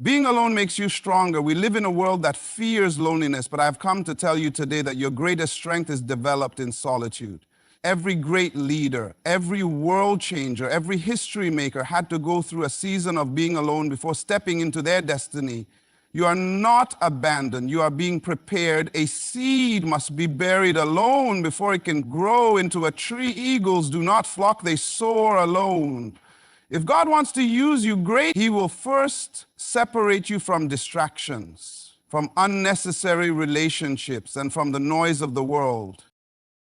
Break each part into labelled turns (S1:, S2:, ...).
S1: Being alone makes you stronger. We live in a world that fears loneliness, but I've come to tell you today that your greatest strength is developed in solitude. Every great leader, every world changer, every history maker had to go through a season of being alone before stepping into their destiny. You are not abandoned. You are being prepared. A seed must be buried alone before it can grow into a tree. Eagles do not flock, they soar alone. If God wants to use you great, He will first separate you from distractions, from unnecessary relationships, and from the noise of the world.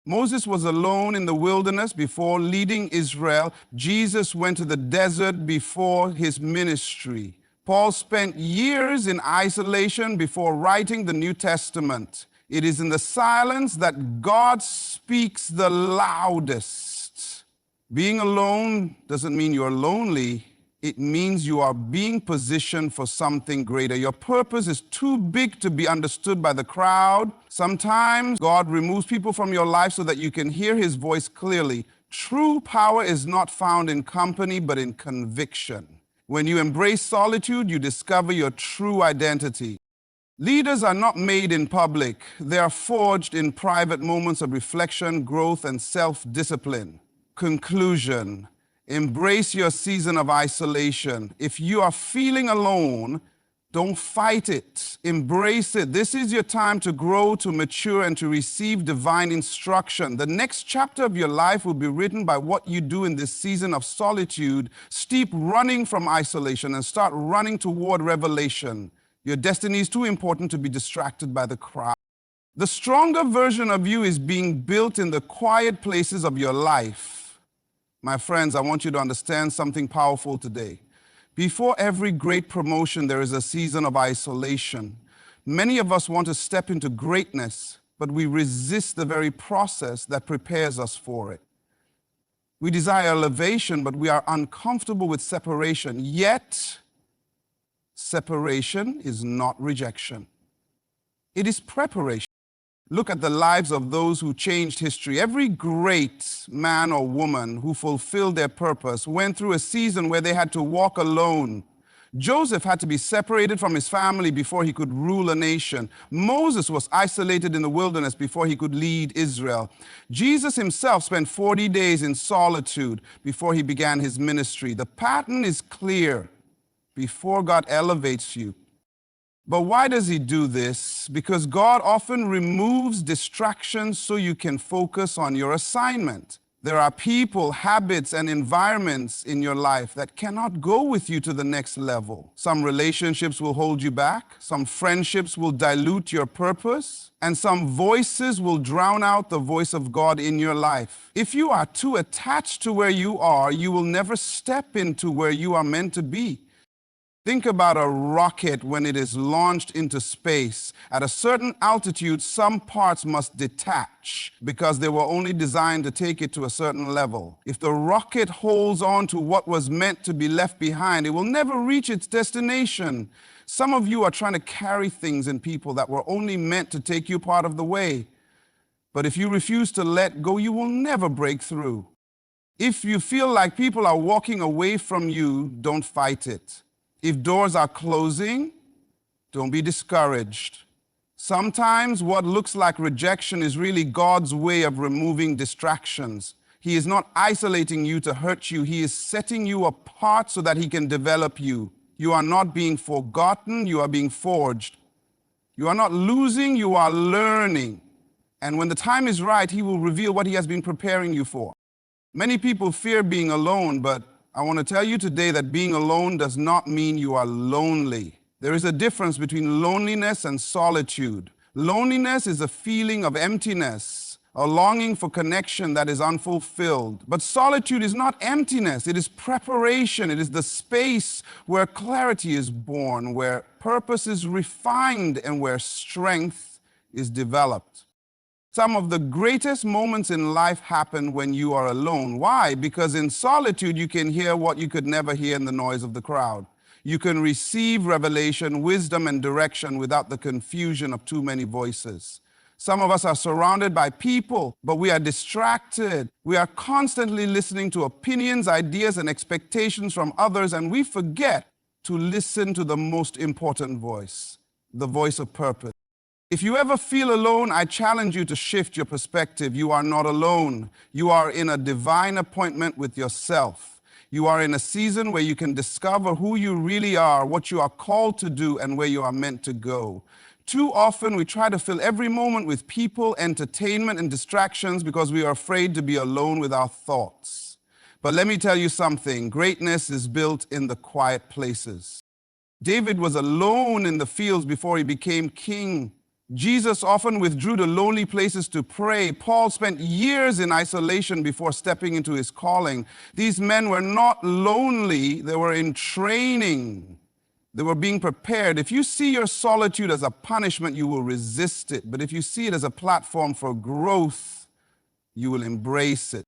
S1: Moses was alone in the wilderness before leading Israel. Jesus went to the desert before his ministry. Paul spent years in isolation before writing the New Testament. It is in the silence that God speaks the loudest. Being alone doesn't mean you're lonely. It means you are being positioned for something greater. Your purpose is too big to be understood by the crowd. Sometimes God removes people from your life so that you can hear His voice clearly. True power is not found in company, but in conviction. When you embrace solitude, you discover your true identity. Leaders are not made in public. They are forged in private moments of reflection, growth, and self-discipline. Conclusion: embrace your season of isolation. If you are feeling alone, don't fight it. Embrace it. This is your time to grow, to mature, and to receive divine instruction. The next chapter of your life will be written by what you do in this season of solitude. Stop running from isolation and start running toward revelation. Your destiny is too important to be distracted by the crowd. The stronger version of you is being built in the quiet places of your life. My friends, I want you to understand something powerful today. Before every great promotion, there is a season of isolation. Many of us want to step into greatness, but we resist the very process that prepares us for it. We desire elevation, but we are uncomfortable with separation. Yet, separation is not rejection. It is preparation. Look at the lives of those who changed history. Every great man or woman who fulfilled their purpose went through a season where they had to walk alone. Joseph had to be separated from his family before he could rule a nation. Moses was isolated in the wilderness before he could lead Israel. Jesus himself spent 40 days in solitude before he began his ministry. The pattern is clear. Before God elevates you. But why does He do this? Because God often removes distractions so you can focus on your assignment. There are people, habits, and environments in your life that cannot go with you to the next level. Some relationships will hold you back. Some friendships will dilute your purpose. And some voices will drown out the voice of God in your life. If you are too attached to where you are, you will never step into where you are meant to be. Think about a rocket when it is launched into space. At a certain altitude, some parts must detach because they were only designed to take it to a certain level. If the rocket holds on to what was meant to be left behind, it will never reach its destination. Some of you are trying to carry things and people that were only meant to take you part of the way. But if you refuse to let go, you will never break through. If you feel like people are walking away from you, don't fight it. If doors are closing, don't be discouraged. Sometimes what looks like rejection is really God's way of removing distractions. He is not isolating you to hurt you. He is setting you apart so that He can develop you. You are not being forgotten, you are being forged. You are not losing, you are learning. And when the time is right, He will reveal what He has been preparing you for. Many people fear being alone, but I want to tell you today that being alone does not mean you are lonely. There is a difference between loneliness and solitude. Loneliness is a feeling of emptiness, a longing for connection that is unfulfilled. But solitude is not emptiness, it is preparation. It is the space where clarity is born, where purpose is refined, and where strength is developed. Some of the greatest moments in life happen when you are alone. Why? Because in solitude, you can hear what you could never hear in the noise of the crowd. You can receive revelation, wisdom, and direction without the confusion of too many voices. Some of us are surrounded by people, but we are distracted. We are constantly listening to opinions, ideas, and expectations from others, and we forget to listen to the most important voice, the voice of purpose. If you ever feel alone, I challenge you to shift your perspective. You are not alone. You are in a divine appointment with yourself. You are in a season where you can discover who you really are, what you are called to do, and where you are meant to go. Too often, we try to fill every moment with people, entertainment, and distractions because we are afraid to be alone with our thoughts. But let me tell you something. Greatness is built in the quiet places. David was alone in the fields before he became king. Jesus often withdrew to lonely places to pray. Paul spent years in isolation before stepping into his calling. These men were not lonely, they were in training. They were being prepared. If you see your solitude as a punishment, you will resist it. But if you see it as a platform for growth, you will embrace it.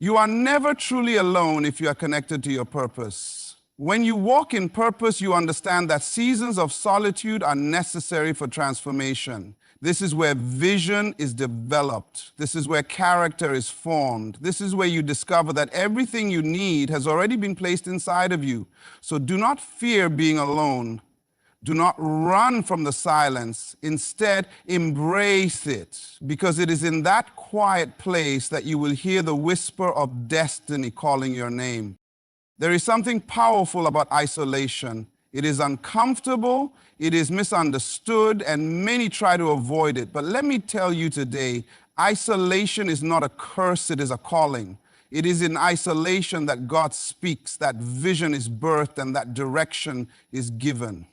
S1: You are never truly alone if you are connected to your purpose. When you walk in purpose, you understand that seasons of solitude are necessary for transformation. This is where vision is developed. This is where character is formed. This is where you discover that everything you need has already been placed inside of you. So do not fear being alone. Do not run from the silence. Instead, embrace it, because it is in that quiet place that you will hear the whisper of destiny calling your name. There is something powerful about isolation. It is uncomfortable, it is misunderstood, and many try to avoid it. But let me tell you today, isolation is not a curse, it is a calling. It is in isolation that God speaks, that vision is birthed, and that direction is given.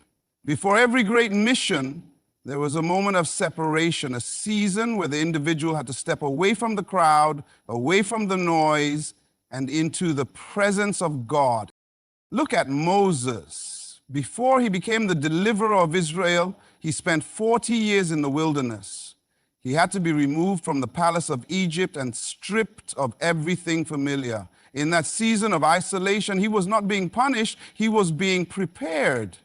S1: Before every great mission, there was a moment of separation, a season where the individual had to step away from the crowd, away from the noise, and into the presence of God. Look at Moses. Before he became the deliverer of Israel, he spent 40 years in the wilderness. He had to be removed from the palace of Egypt and stripped of everything familiar. In that season of isolation, he was not being punished, he was being prepared.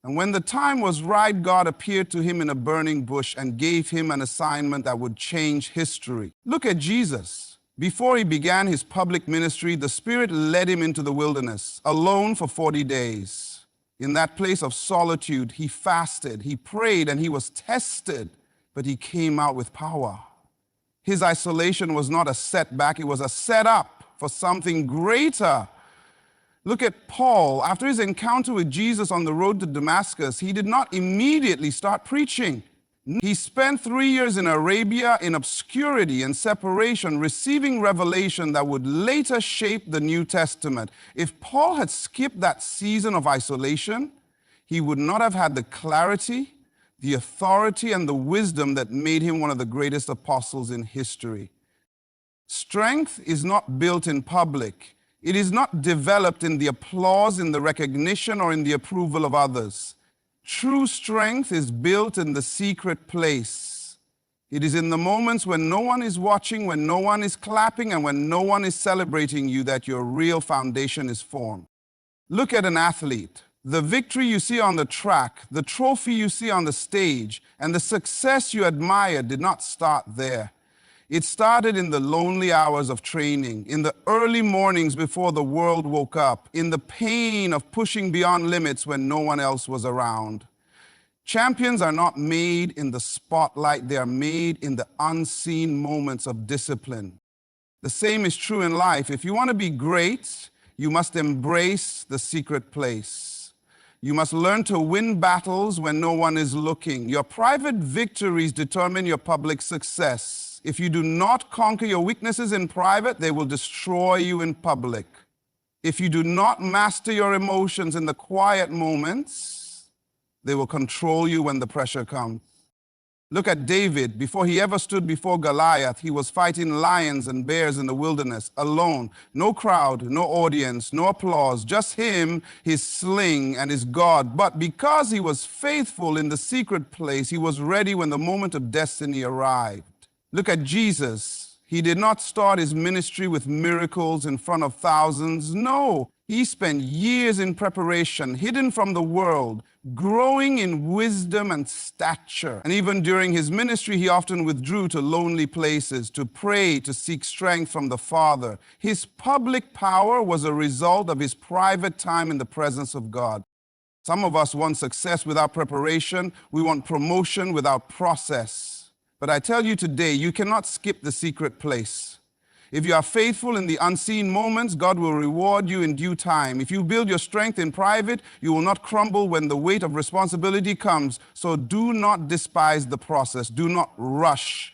S1: And when the time was right, God appeared to him in a burning bush and gave him an assignment that would change history. Look at Jesus. Before he began his public ministry, the Spirit led him into the wilderness, alone for 40 days. In that place of solitude, he fasted, he prayed, and he was tested, but he came out with power. His isolation was not a setback, it was a setup for something greater. Look at Paul. After his encounter with Jesus on the road to Damascus, he did not immediately start preaching. He spent 3 years in Arabia in obscurity and separation, receiving revelation that would later shape the New Testament. If Paul had skipped that season of isolation, he would not have had the clarity, the authority, and the wisdom that made him one of the greatest apostles in history. Strength is not built in public. It is not developed in the applause, in the recognition, or in the approval of others. True strength is built in the secret place. It is in the moments when no one is watching, when no one is clapping, and when no one is celebrating you that your real foundation is formed. Look at an athlete. The victory you see on the track, the trophy you see on the stage, and the success you admire did not start there. It started in the lonely hours of training, in the early mornings before the world woke up, in the pain of pushing beyond limits when no one else was around. Champions are not made in the spotlight, they are made in the unseen moments of discipline. The same is true in life. If you want to be great, you must embrace the secret place. You must learn to win battles when no one is looking. Your private victories determine your public success. If you do not conquer your weaknesses in private, they will destroy you in public. If you do not master your emotions in the quiet moments, they will control you when the pressure comes. Look at David. Before he ever stood before Goliath, he was fighting lions and bears in the wilderness, alone. No crowd, no audience, no applause, just him, his sling, and his God. But because he was faithful in the secret place, he was ready when the moment of destiny arrived. Look at Jesus. He did not start his ministry with miracles in front of thousands. No, he spent years in preparation, hidden from the world, growing in wisdom and stature. And even during his ministry, he often withdrew to lonely places to pray, to seek strength from the Father. His public power was a result of his private time in the presence of God. Some of us want success without preparation. We want promotion without process. But I tell you today, you cannot skip the secret place. If you are faithful in the unseen moments, God will reward you in due time. If you build your strength in private, you will not crumble when the weight of responsibility comes. So do not despise the process. Do not rush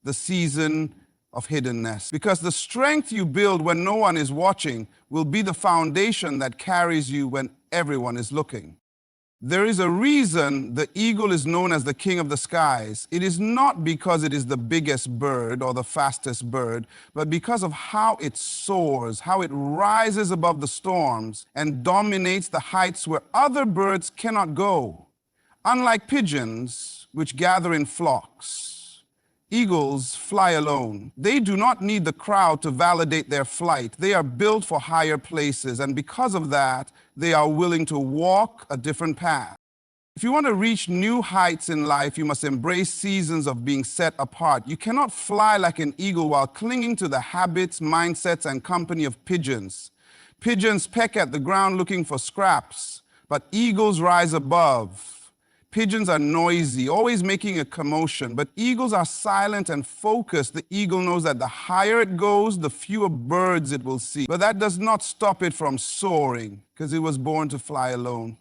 S1: the season of hiddenness. Because the strength you build when no one is watching will be the foundation that carries you when everyone is looking. There is a reason the eagle is known as the king of the skies. It is not because it is the biggest bird or the fastest bird, but because of how it soars, how it rises above the storms and dominates the heights where other birds cannot go. Unlike pigeons, which gather in flocks, eagles fly alone. They do not need the crowd to validate their flight. They are built for higher places, and because of that, they are willing to walk a different path. If you want to reach new heights in life, you must embrace seasons of being set apart. You cannot fly like an eagle while clinging to the habits, mindsets, and company of pigeons. Pigeons peck at the ground looking for scraps, but eagles rise above. Pigeons are noisy, always making a commotion, but eagles are silent and focused. The eagle knows that the higher it goes, the fewer birds it will see. But that does not stop it from soaring, because it was born to fly alone.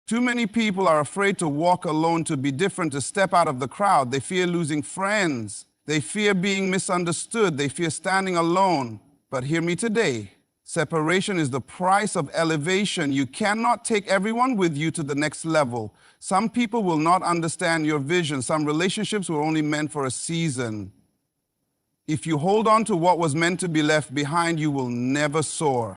S1: Too many people are afraid to walk alone, to be different, to step out of the crowd. They fear losing friends. They fear being misunderstood. They fear standing alone. But hear me today. Separation is the price of elevation. You cannot take everyone with you to the next level. Some people will not understand your vision. Some relationships were only meant for a season. If you hold on to what was meant to be left behind, you will never soar.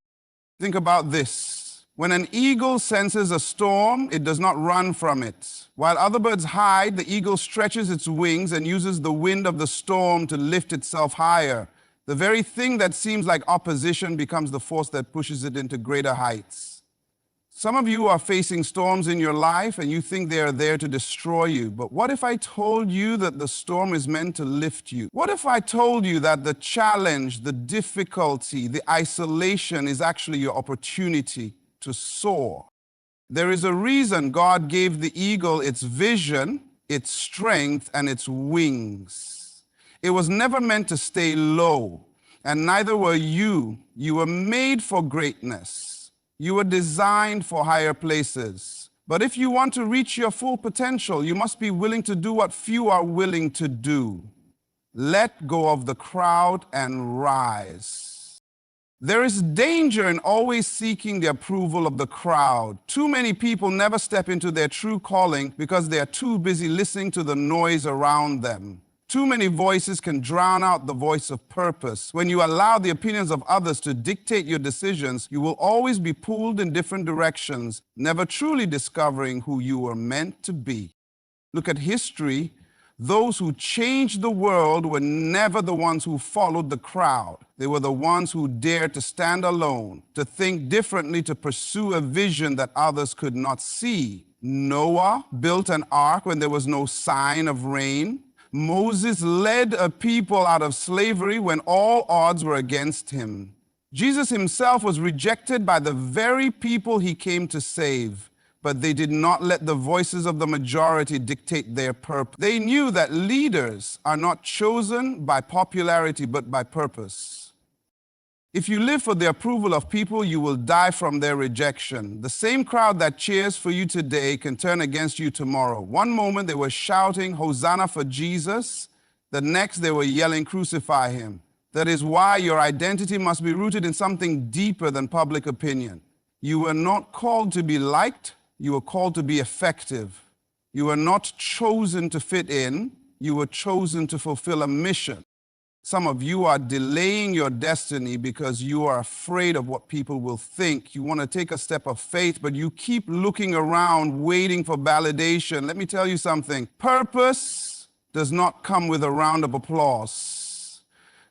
S1: Think about this. When an eagle senses a storm, it does not run from it. While other birds hide, the eagle stretches its wings and uses the wind of the storm to lift itself higher. The very thing that seems like opposition becomes the force that pushes it into greater heights. Some of you are facing storms in your life and you think they are there to destroy you. But what if I told you that the storm is meant to lift you? What if I told you that the challenge, the difficulty, the isolation is actually your opportunity to soar? There is a reason God gave the eagle its vision, its strength, and its wings. It was never meant to stay low, and neither were you. You were made for greatness. You were designed for higher places. But if you want to reach your full potential, you must be willing to do what few are willing to do. Let go of the crowd and rise. There is danger in always seeking the approval of the crowd. Too many people never step into their true calling because they are too busy listening to the noise around them. Too many voices can drown out the voice of purpose. When you allow the opinions of others to dictate your decisions, you will always be pulled in different directions, never truly discovering who you were meant to be. Look at history. Those who changed the world were never the ones who followed the crowd. They were the ones who dared to stand alone, to think differently, to pursue a vision that others could not see. Noah built an ark when there was no sign of rain. Moses led a people out of slavery when all odds were against him. Jesus himself was rejected by the very people he came to save, but they did not let the voices of the majority dictate their purpose. They knew that leaders are not chosen by popularity, but by purpose. If you live for the approval of people, you will die from their rejection. The same crowd that cheers for you today can turn against you tomorrow. One moment they were shouting, "Hosanna for Jesus." The next they were yelling, "Crucify him." That is why your identity must be rooted in something deeper than public opinion. You were not called to be liked. You were called to be effective. You were not chosen to fit in. You were chosen to fulfill a mission. Some of you are delaying your destiny because you are afraid of what people will think. You want to take a step of faith, but you keep looking around, waiting for validation. Let me tell you something. Purpose does not come with a round of applause.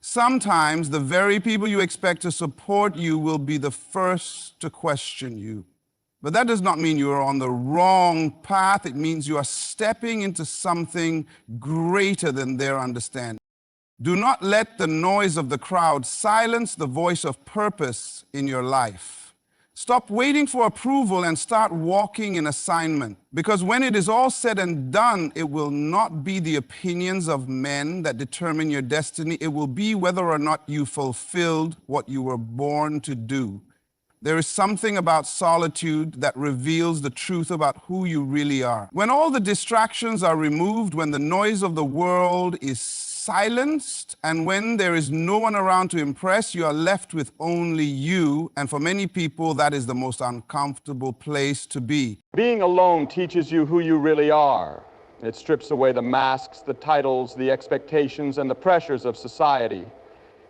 S1: Sometimes the very people you expect to support you will be the first to question you. But that does not mean you are on the wrong path. It means you are stepping into something greater than their understanding. Do not let the noise of the crowd silence the voice of purpose in your life. Stop waiting for approval and start walking in assignment. Because when it is all said and done, it will not be the opinions of men that determine your destiny. It will be whether or not you fulfilled what you were born to do. There is something about solitude that reveals the truth about who you really are. When all the distractions are removed, when the noise of the world is silenced, and when there is no one around to impress, you are left with only you. And for many people, that is the most uncomfortable place to be.
S2: Being alone teaches you who you really are. It strips away the masks, the titles, the expectations, and the pressures of society.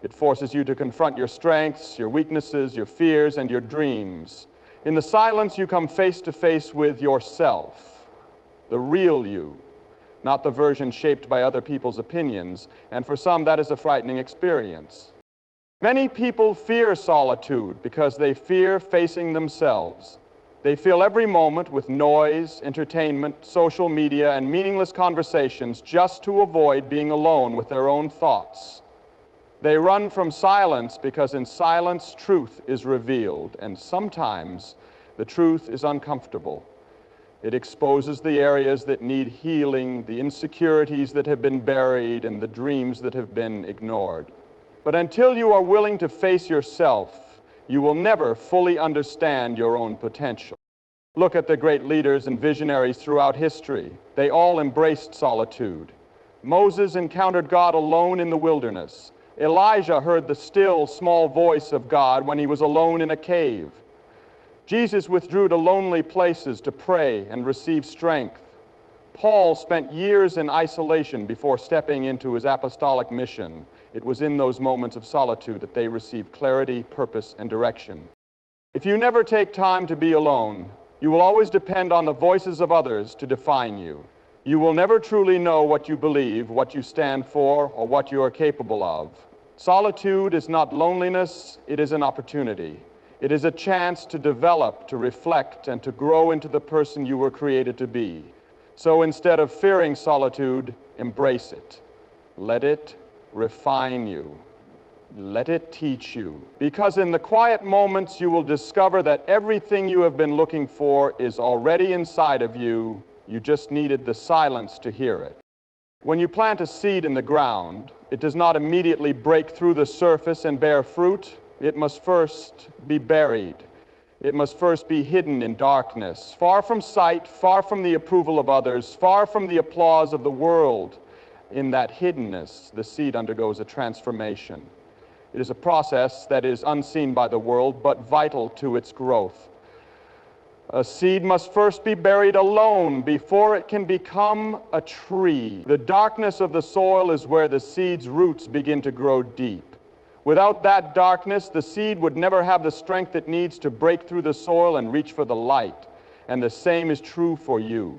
S2: It forces you to confront your strengths, your weaknesses, your fears, and your dreams. In the silence, you come face to face with yourself, the real you, not the version shaped by other people's opinions, and for some, that is a frightening experience. Many people fear solitude because they fear facing themselves. They fill every moment with noise, entertainment, social media, and meaningless conversations just to avoid being alone with their own thoughts. They run from silence because in silence, truth is revealed, and sometimes the truth is uncomfortable. It exposes the areas that need healing, the insecurities that have been buried, and the dreams that have been ignored. But until you are willing to face yourself, you will never fully understand your own potential. Look at the great leaders and visionaries throughout history. They all embraced solitude. Moses encountered God alone in the wilderness. Elijah heard the still, small voice of God when he was alone in a cave. Jesus withdrew to lonely places to pray and receive strength. Paul spent years in isolation before stepping into his apostolic mission. It was in those moments of solitude that they received clarity, purpose, and direction. If you never take time to be alone, you will always depend on the voices of others to define you. You will never truly know what you believe, what you stand for, or what you are capable of. Solitude is not loneliness, it is an opportunity. It is a chance to develop, to reflect, and to grow into the person you were created to be. So instead of fearing solitude, embrace it. Let it refine you. Let it teach you. Because in the quiet moments, you will discover that everything you have been looking for is already inside of you. You just needed the silence to hear it. When you plant a seed in the ground, it does not immediately break through the surface and bear fruit. It must first be buried. It must first be hidden in darkness, far from sight, far from the approval of others, far from the applause of the world. In that hiddenness, the seed undergoes a transformation. It is a process that is unseen by the world, but vital to its growth. A seed must first be buried alone before it can become a tree. The darkness of the soil is where the seed's roots begin to grow deep. Without that darkness, the seed would never have the strength it needs to break through the soil and reach for the light. And the same is true for you.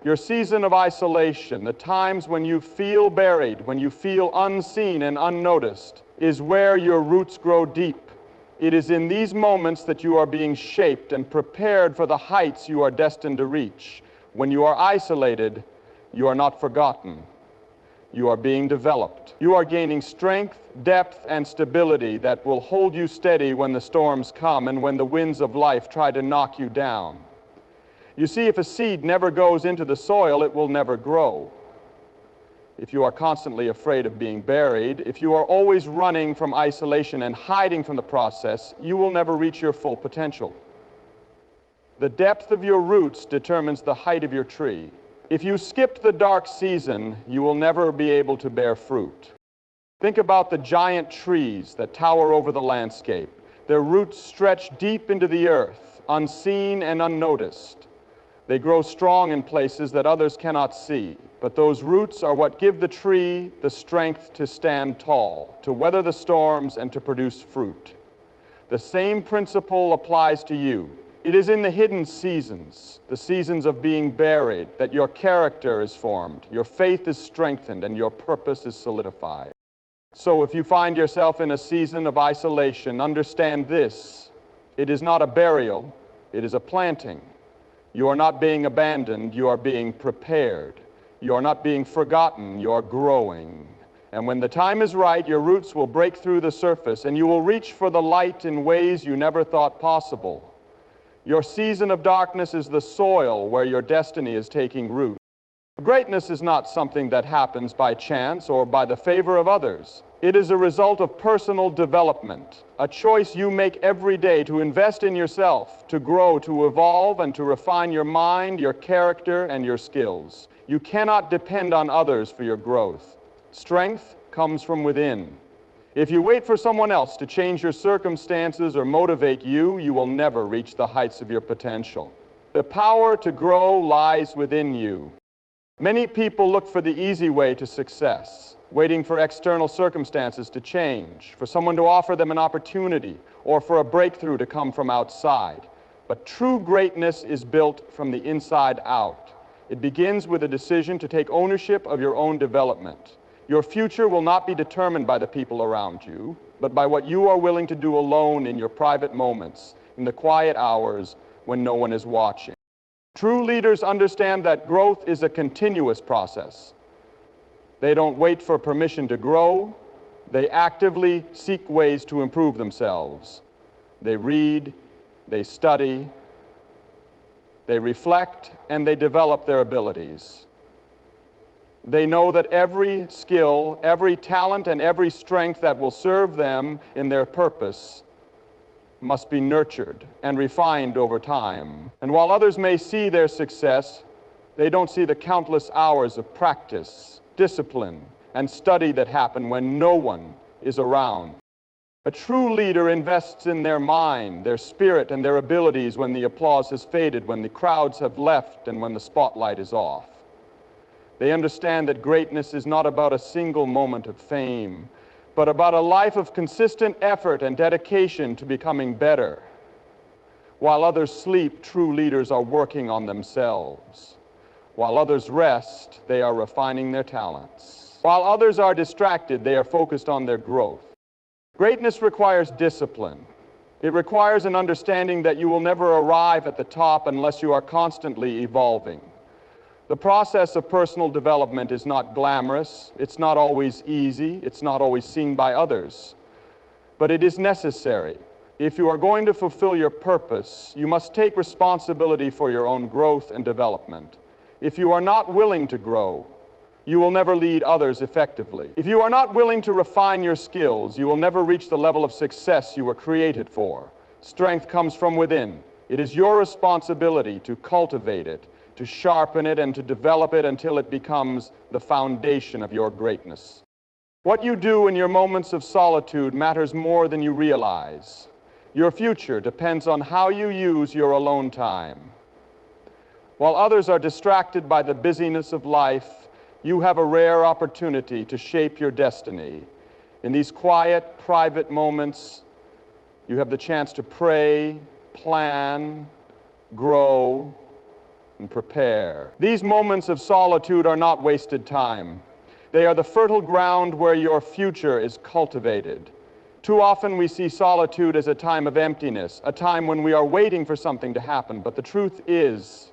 S2: Your season of isolation, the times when you feel buried, when you feel unseen and unnoticed, is where your roots grow deep. It is in these moments that you are being shaped and prepared for the heights you are destined to reach. When you are isolated, you are not forgotten. You are being developed. You are gaining strength, depth, and stability that will hold you steady when the storms come and when the winds of life try to knock you down. You see, if a seed never goes into the soil, it will never grow. If you are constantly afraid of being buried, if you are always running from isolation and hiding from the process, you will never reach your full potential. The depth of your roots determines the height of your tree. If you skip the dark season, you will never be able to bear fruit. Think about the giant trees that tower over the landscape. Their roots stretch deep into the earth, unseen and unnoticed. They grow strong in places that others cannot see. But those roots are what give the tree the strength to stand tall, to weather the storms, and to produce fruit. The same principle applies to you. It is in the hidden seasons, the seasons of being buried, that your character is formed, your faith is strengthened, and your purpose is solidified. So if you find yourself in a season of isolation, understand this: it is not a burial, it is a planting. You are not being abandoned, you are being prepared. You are not being forgotten, you are growing. And when the time is right, your roots will break through the surface and you will reach for the light in ways you never thought possible. Your season of darkness is the soil where your destiny is taking root. Greatness is not something that happens by chance or by the favor of others. It is a result of personal development, a choice you make every day to invest in yourself, to grow, to evolve, and to refine your mind, your character, and your skills. You cannot depend on others for your growth. Strength comes from within. If you wait for someone else to change your circumstances or motivate you, you will never reach the heights of your potential. The power to grow lies within you. Many people look for the easy way to success, waiting for external circumstances to change, for someone to offer them an opportunity, or for a breakthrough to come from outside. But true greatness is built from the inside out. It begins with a decision to take ownership of your own development. Your future will not be determined by the people around you, but by what you are willing to do alone in your private moments, in the quiet hours when no one is watching. True leaders understand that growth is a continuous process. They don't wait for permission to grow. They actively seek ways to improve themselves. They read, they study, they reflect, and they develop their abilities. They know that every skill, every talent, and every strength that will serve them in their purpose must be nurtured and refined over time. And while others may see their success, they don't see the countless hours of practice, discipline, and study that happen when no one is around. A true leader invests in their mind, their spirit, and their abilities when the applause has faded, when the crowds have left, and when the spotlight is off. They understand that greatness is not about a single moment of fame, but about a life of consistent effort and dedication to becoming better. While others sleep, true leaders are working on themselves. While others rest, they are refining their talents. While others are distracted, they are focused on their growth. Greatness requires discipline. It requires an understanding that you will never arrive at the top unless you are constantly evolving. The process of personal development is not glamorous, it's not always easy, it's not always seen by others, but it is necessary. If you are going to fulfill your purpose, you must take responsibility for your own growth and development. If you are not willing to grow, you will never lead others effectively. If you are not willing to refine your skills, you will never reach the level of success you were created for. Strength comes from within. It is your responsibility to cultivate it, to sharpen it, and to develop it until it becomes the foundation of your greatness. What you do in your moments of solitude matters more than you realize. Your future depends on how you use your alone time. While others are distracted by the busyness of life, you have a rare opportunity to shape your destiny. In these quiet, private moments, you have the chance to pray, plan, grow, and prepare. These moments of solitude are not wasted time. They are the fertile ground where your future is cultivated. Too often we see solitude as a time of emptiness, a time when we are waiting for something to happen. But the truth is,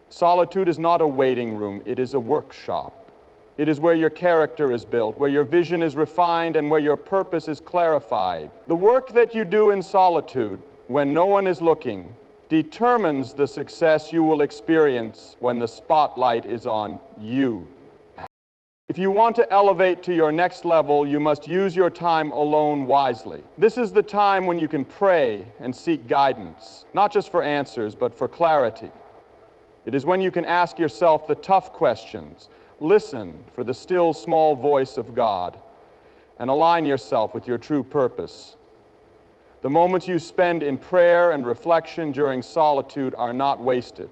S2: solitude is not a waiting room, it is a workshop. It is where your character is built, where your vision is refined, and where your purpose is clarified. The work that you do in solitude, when no one is looking, determines the success you will experience when the spotlight is on you. If you want to elevate to your next level, you must use your time alone wisely. This is the time when you can pray and seek guidance, not just for answers, but for clarity. It is when you can ask yourself the tough questions, listen for the still small voice of God, and align yourself with your true purpose. The moments you spend in prayer and reflection during solitude are not wasted.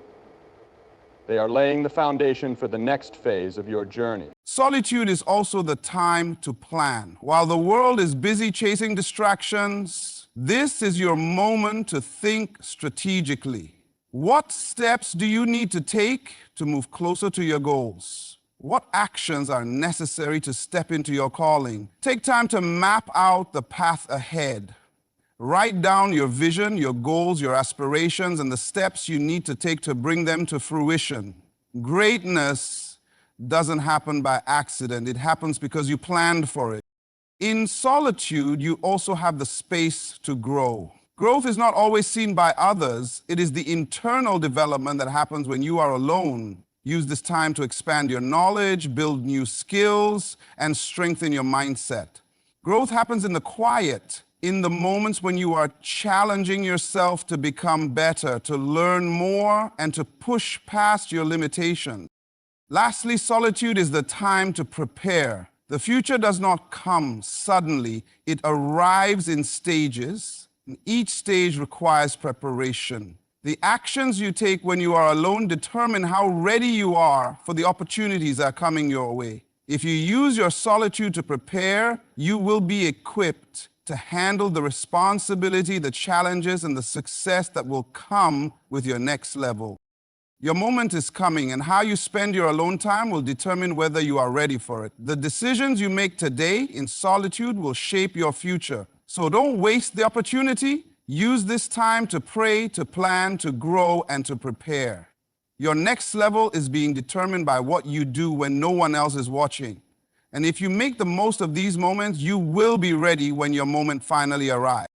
S2: They are laying the foundation for the next phase of your journey.
S1: Solitude is also the time to plan. While the world is busy chasing distractions, this is your moment to think strategically. What steps do you need to take to move closer to your goals? What actions are necessary to step into your calling? Take time to map out the path ahead. Write down your vision, your goals, your aspirations, and the steps you need to take to bring them to fruition. Greatness doesn't happen by accident. It happens because you planned for it. In solitude, you also have the space to grow. Growth is not always seen by others. It is the internal development that happens when you are alone. Use this time to expand your knowledge, build new skills, and strengthen your mindset. Growth happens in the quiet, in the moments when you are challenging yourself to become better, to learn more, and to push past your limitations. Lastly, solitude is the time to prepare. The future does not come suddenly. It arrives in stages, and each stage requires preparation. The actions you take when you are alone determine how ready you are for the opportunities that are coming your way. If you use your solitude to prepare, you will be equipped to handle the responsibility, the challenges, and the success that will come with your next level. Your moment is coming, and how you spend your alone time will determine whether you are ready for it. The decisions you make today in solitude will shape your future. So don't waste the opportunity. Use this time to pray, to plan, to grow, and to prepare. Your next level is being determined by what you do when no one else is watching. And if you make the most of these moments, you will be ready when your moment finally arrives.